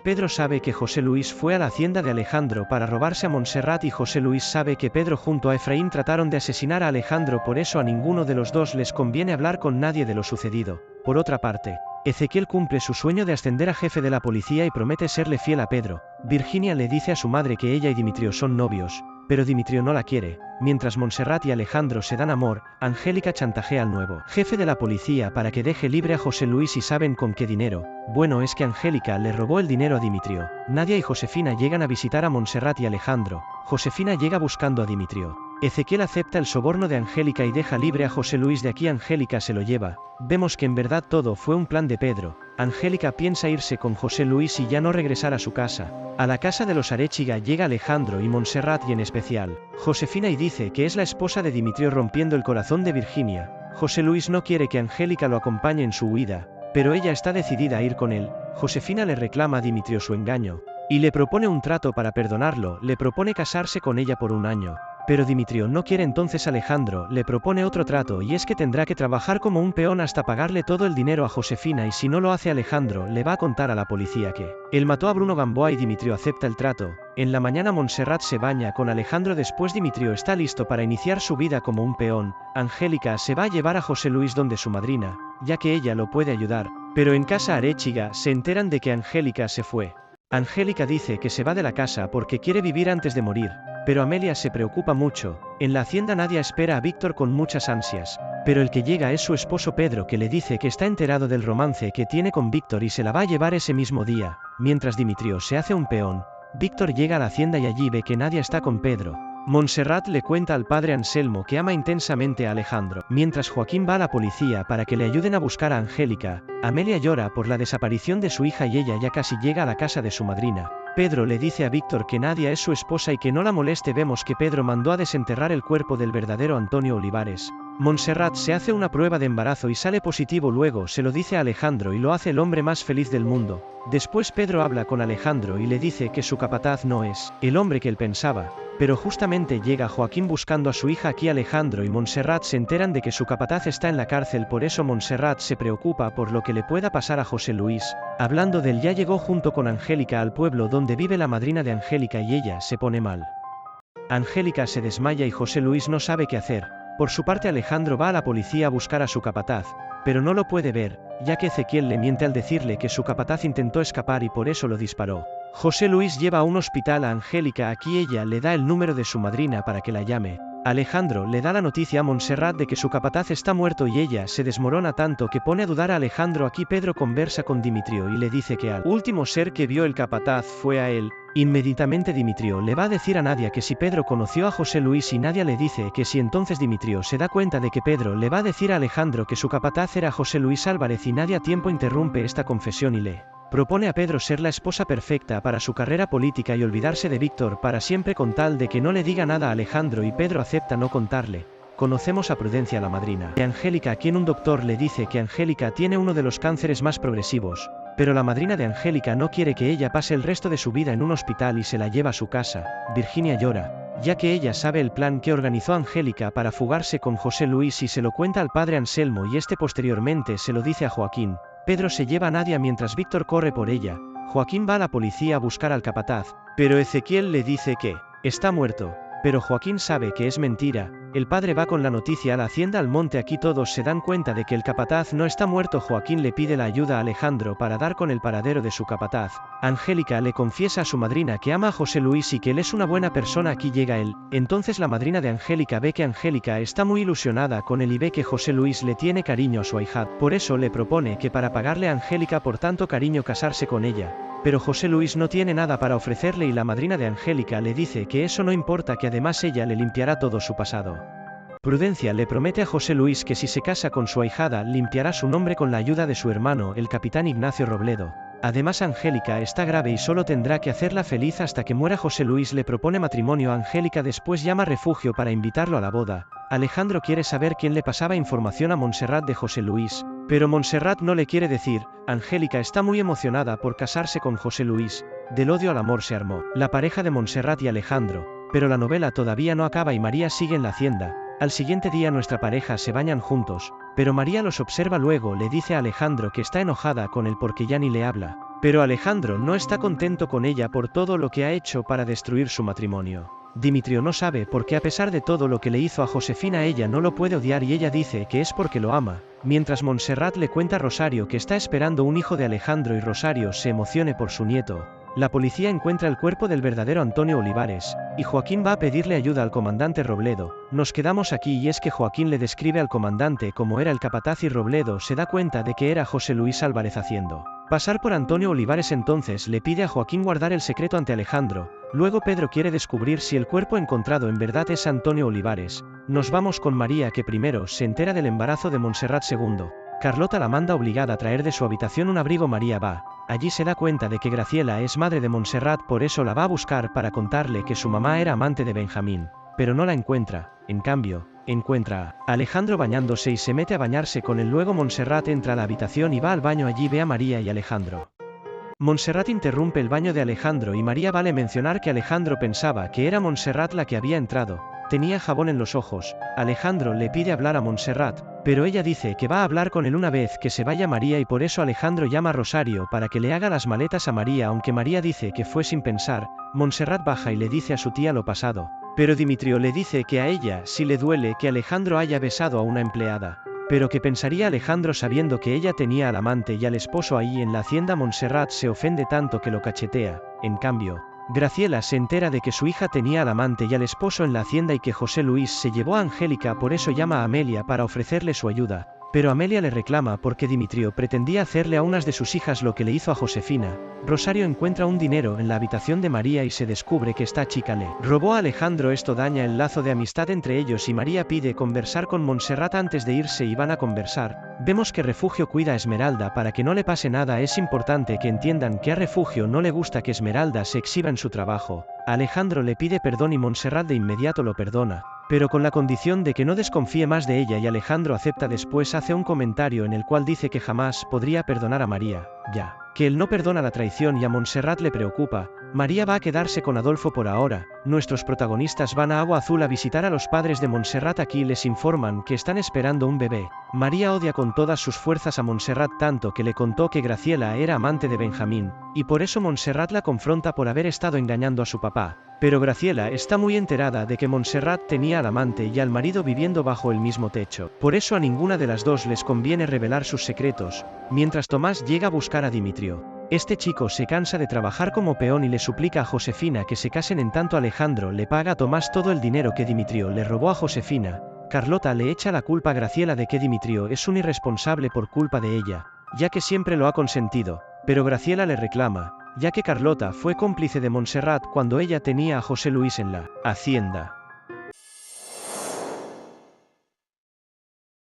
Pedro sabe que José Luis fue a la hacienda de Alejandro para robarse a Montserrat y José Luis sabe que Pedro junto a Efraín trataron de asesinar a Alejandro, por eso a ninguno de los dos les conviene hablar con nadie de lo sucedido. Por otra parte, Ezequiel cumple su sueño de ascender a jefe de la policía y promete serle fiel a Pedro. Virginia le dice a su madre que ella y Dimitrio son novios, pero Dimitrio no la quiere. Mientras Montserrat y Alejandro se dan amor, Angélica chantajea al nuevo jefe de la policía para que deje libre a José Luis y ¿saben con qué dinero? Bueno, es que Angélica le robó el dinero a Dimitrio. Nadia y Josefina llegan a visitar a Montserrat y Alejandro. Josefina llega buscando a Dimitrio. Ezequiel acepta el soborno de Angélica y deja libre a José Luis. De aquí Angélica se lo lleva. Vemos que en verdad todo fue un plan de Pedro. Angélica piensa irse con José Luis y ya no regresar a su casa. A la casa de los Arechiga llega Alejandro y Montserrat y en especial Josefina y dice que es la esposa de Dimitrio, rompiendo el corazón de Virginia. José Luis no quiere que Angélica lo acompañe en su huida, pero ella está decidida a ir con él. Josefina le reclama a Dimitrio su engaño y le propone un trato para perdonarlo, le propone casarse con ella por un año. Pero Dimitrio no quiere. Entonces Alejandro le propone otro trato y es que tendrá que trabajar como un peón hasta pagarle todo el dinero a Josefina y si no lo hace Alejandro le va a contar a la policía que él mató a Bruno Gamboa y Dimitrio acepta el trato. En la mañana Montserrat se baña con Alejandro, después Dimitrio está listo para iniciar su vida como un peón. Angélica se va a llevar a José Luis donde su madrina, ya que ella lo puede ayudar, pero en casa Arechiga se enteran de que Angélica se fue. Angélica dice que se va de la casa porque quiere vivir antes de morir. Pero Amelia se preocupa mucho. En la hacienda Nadia espera a Víctor con muchas ansias, pero el que llega es su esposo Pedro, que le dice que está enterado del romance que tiene con Víctor y se la va a llevar ese mismo día. Mientras Dimitrio se hace un peón, Víctor llega a la hacienda y allí ve que Nadia está con Pedro. Montserrat le cuenta al padre Anselmo que ama intensamente a Alejandro. Mientras Joaquín va a la policía para que le ayuden a buscar a Angélica, Amelia llora por la desaparición de su hija y ella ya casi llega a la casa de su madrina. Pedro le dice a Víctor que Nadia es su esposa y que no la moleste. Vemos que Pedro mandó a desenterrar el cuerpo del verdadero Antonio Olivares. Montserrat se hace una prueba de embarazo y sale positivo, luego se lo dice a Alejandro y lo hace el hombre más feliz del mundo. Después Pedro habla con Alejandro y le dice que su capataz no es el hombre que él pensaba. Pero justamente llega Joaquín buscando a su hija. Aquí Alejandro y Montserrat se enteran de que su capataz está en la cárcel, por eso Montserrat se preocupa por lo que le pueda pasar a José Luis. Hablando de él, ya llegó junto con Angélica al pueblo donde vive la madrina de Angélica y ella se pone mal. Angélica se desmaya y José Luis no sabe qué hacer. Por su parte Alejandro va a la policía a buscar a su capataz, pero no lo puede ver, ya que Ezequiel le miente al decirle que su capataz intentó escapar y por eso lo disparó. José Luis lleva a un hospital a Angélica. Aquí ella le da el número de su madrina para que la llame. Alejandro le da la noticia a Montserrat de que su capataz está muerto y ella se desmorona tanto que pone a dudar a Alejandro. Aquí Pedro conversa con Dimitrio y le dice que al último ser que vio el capataz fue a él. Inmediatamente Dimitrio le va a decir a Nadia que si Pedro conoció a José Luis y Nadia le dice que si. Entonces Dimitrio se da cuenta de que Pedro le va a decir a Alejandro que su capataz era José Luis Álvarez y Nadia a tiempo interrumpe esta confesión y le propone a Pedro ser la esposa perfecta para su carrera política y olvidarse de Víctor para siempre con tal de que no le diga nada a Alejandro y Pedro acepta no contarle. Conocemos a Prudencia, la madrina de Angélica, a quien un doctor le dice que Angélica tiene uno de los cánceres más progresivos, pero la madrina de Angélica no quiere que ella pase el resto de su vida en un hospital y se la lleva a su casa. Virginia llora, ya que ella sabe el plan que organizó Angélica para fugarse con José Luis y se lo cuenta al padre Anselmo y este posteriormente se lo dice a Joaquín. Pedro se lleva a Nadia mientras Víctor corre por ella. Joaquín va a la policía a buscar al capataz, pero Ezequiel le dice que está muerto. Pero Joaquín sabe que es mentira. El padre va con la noticia a la hacienda al monte. Aquí todos se dan cuenta de que el capataz no está muerto. Joaquín le pide la ayuda a Alejandro para dar con el paradero de su capataz. Angélica le confiesa a su madrina que ama a José Luis y que él es una buena persona. Aquí llega él. Entonces la madrina de Angélica ve que Angélica está muy ilusionada con él y ve que José Luis le tiene cariño a su ahijado. Por eso le propone que para pagarle a Angélica por tanto cariño casarse con ella. Pero José Luis no tiene nada para ofrecerle y la madrina de Angélica le dice que eso no importa, que además ella le limpiará todo su pasado. Prudencia le promete a José Luis que si se casa con su ahijada limpiará su nombre con la ayuda de su hermano, el capitán Ignacio Robledo. Además Angélica está grave y solo tendrá que hacerla feliz hasta que muera. José Luis le propone matrimonio a Angélica, después llama a Refugio para invitarlo a la boda. Alejandro quiere saber quién le pasaba información a Montserrat de José Luis, pero Montserrat no le quiere decir. Angélica está muy emocionada por casarse con José Luis. Del odio al amor se armó la pareja de Montserrat y Alejandro, pero la novela todavía no acaba y María sigue en la hacienda. Al siguiente día nuestra pareja se bañan juntos, pero María los observa, luego le dice a Alejandro que está enojada con él porque ya ni le habla. Pero Alejandro no está contento con ella por todo lo que ha hecho para destruir su matrimonio. Dimitrio no sabe por qué a pesar de todo lo que le hizo a Josefina ella no lo puede odiar y ella dice que es porque lo ama, mientras Montserrat le cuenta a Rosario que está esperando un hijo de Alejandro y Rosario se emocione por su nieto. La policía encuentra el cuerpo del verdadero Antonio Olivares, y Joaquín va a pedirle ayuda al comandante Robledo. Nos quedamos aquí y es que Joaquín le describe al comandante como era el capataz y Robledo se da cuenta de que era José Luis Álvarez haciendo pasar por Antonio Olivares. Entonces le pide a Joaquín guardar el secreto ante Alejandro. Luego Pedro quiere descubrir si el cuerpo encontrado en verdad es Antonio Olivares. Nos vamos con María que primero se entera del embarazo de Montserrat. Segundo, Carlota la manda obligada a traer de su habitación un abrigo. María va. Allí se da cuenta de que Graciela es madre de Montserrat, por eso la va a buscar para contarle que su mamá era amante de Benjamín. Pero no la encuentra. En cambio, encuentra a Alejandro bañándose y se mete a bañarse con él. Luego Montserrat entra a la habitación y va al baño. Allí ve a María y Alejandro. Montserrat interrumpe el baño de Alejandro y María vale mencionar que Alejandro pensaba que era Montserrat la que había entrado. Tenía jabón en los ojos. Alejandro le pide hablar a Montserrat, pero ella dice que va a hablar con él una vez que se vaya María y por eso Alejandro llama a Rosario para que le haga las maletas a María. Aunque María dice que fue sin pensar, Montserrat baja y le dice a su tía lo pasado. Pero Dimitrio le dice que a ella sí le duele que Alejandro haya besado a una empleada. Pero ¿qué pensaría Alejandro sabiendo que ella tenía al amante y al esposo ahí en la hacienda? Montserrat se ofende tanto que lo cachetea. En cambio, Graciela se entera de que su hija tenía al amante y al esposo en la hacienda y que José Luis se llevó a Angélica, por eso llama a Amelia para ofrecerle su ayuda. Pero Amelia le reclama porque Dimitrio pretendía hacerle a unas de sus hijas lo que le hizo a Josefina. Rosario encuentra un dinero en la habitación de María y se descubre que esta chica le robó a Alejandro. Esto daña el lazo de amistad entre ellos y María pide conversar con Montserrat antes de irse y van a conversar. Vemos que Refugio cuida a Esmeralda para que no le pase nada. Es importante que entiendan que a Refugio no le gusta que Esmeralda se exhiba en su trabajo. Alejandro le pide perdón y Montserrat de inmediato lo perdona, pero con la condición de que no desconfíe más de ella y Alejandro acepta. Después hace un comentario en el cual dice que jamás podría perdonar a María, ya que él no perdona la traición y a Montserrat le preocupa. María va a quedarse con Adolfo por ahora. Nuestros protagonistas van a Agua Azul a visitar a los padres de Montserrat. Aquí les informan que están esperando un bebé. María odia con todas sus fuerzas a Montserrat tanto que le contó que Graciela era amante de Benjamín, y por eso Montserrat la confronta por haber estado engañando a su papá. Pero Graciela está muy enterada de que Montserrat tenía al amante y al marido viviendo bajo el mismo techo. Por eso a ninguna de las dos les conviene revelar sus secretos, mientras Tomás llega a buscar a Dimitrio. Este chico se cansa de trabajar como peón y le suplica a Josefina que se casen. En tanto Alejandro le paga a Tomás todo el dinero que Dimitrio le robó a Josefina. Carlota le echa la culpa a Graciela de que Dimitrio es un irresponsable por culpa de ella, ya que siempre lo ha consentido, pero Graciela le reclama, ya que Carlota fue cómplice de Montserrat cuando ella tenía a José Luis en la hacienda.